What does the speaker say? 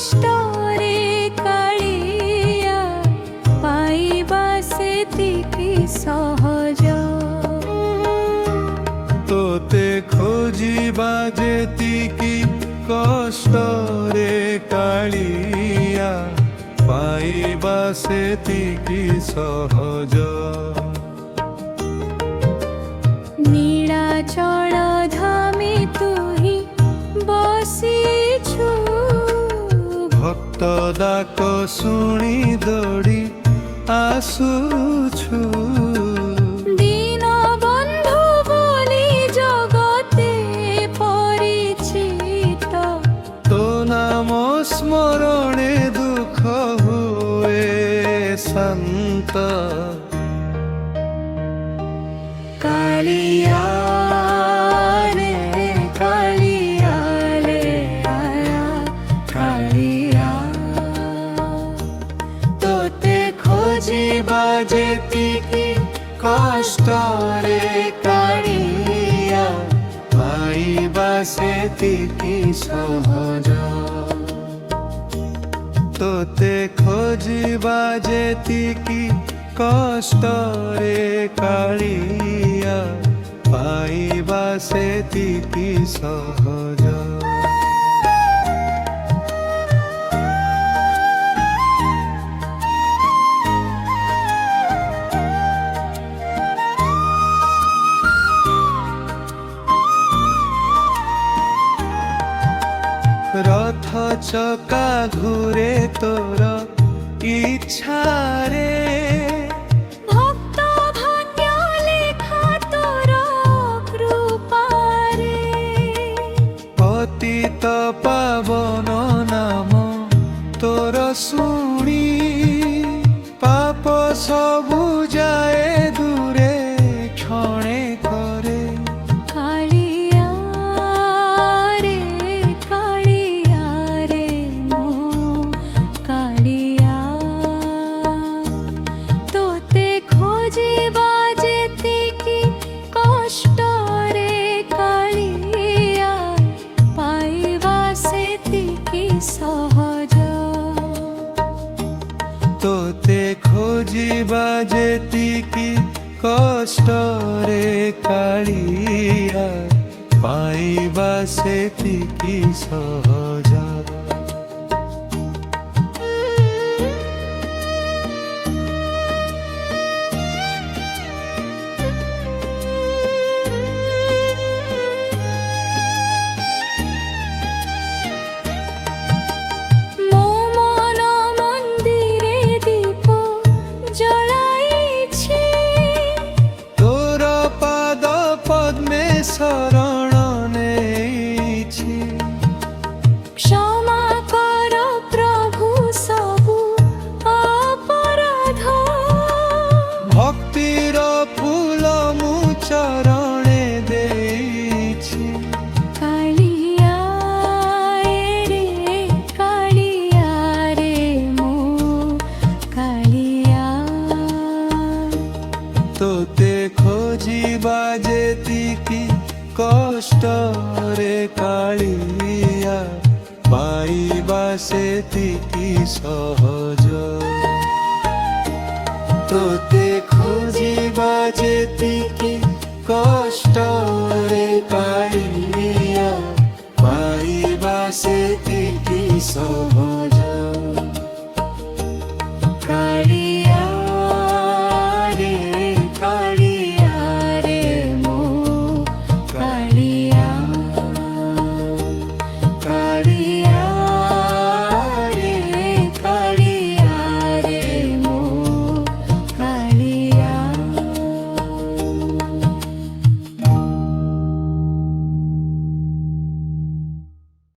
কষ্টরে কালিয়া পাইবা সেতিকি সহজ তোতে খোঁজিবা যেতিকি কষ্টরে কালিয়া পাইবা সেতিকি সহজ নীଳାচଳ ধামে তুহি বসিছু ভক্ত ডাক শুনি দৌড়ি আসুছু দীনবন্ধু বলি জগতে পরিচিত তো নাম স্মরণে দুঃখ হুয়ে শান্ত কালিয়া রে কালিয়া রে আয়া কালিয়া তোতে খোঁজিবা যেতিকি কষ্টরে কালিয়া পাইবা সেতিকি সহজ তোতে খোঁজিবা যেতিকি কষ্টরে কালিয়া পাইবা সেতিকি সহজ রথ চকা ঘুরে তোর ইচ্ছারে ভক্ত ভাগ্য লেখা তোর কৃপারে পতিত পাবন নাম তোর শুনি পাপ সবু যায় দূরে ক্ষণে করে কালিয়া রে কালিয়া রে মো কালিয়া তোতে খোঁজিবা যেতিকি কষ্টরে কালিয়া পাইবা সেতিকি সহজ তোতে খোঁজিবা যেতিকি কষ্টরে কালিয়া পাইবা সেতিকি সহজ ମୋ ମନ ମନ୍ଦିରେ ଦୀପ ଜଳାଇଛି তোর পাদ পদ্মে শরণ নেইছি ক্ষমা কর প্রভু সবু অপরাধ ভক্তির ফুল মু চরণে দেইছি কালিয়া রে কালিয়া রে মো কালিয়া তোতে খোঁজিবা যেতিকি কষ্টরে কালিয়া পাইবা সেতিকি সহজ তোতে খোঁজিবা যেতিকি কষ্টরে কালিয়া পাইবা সেতিকি সহজ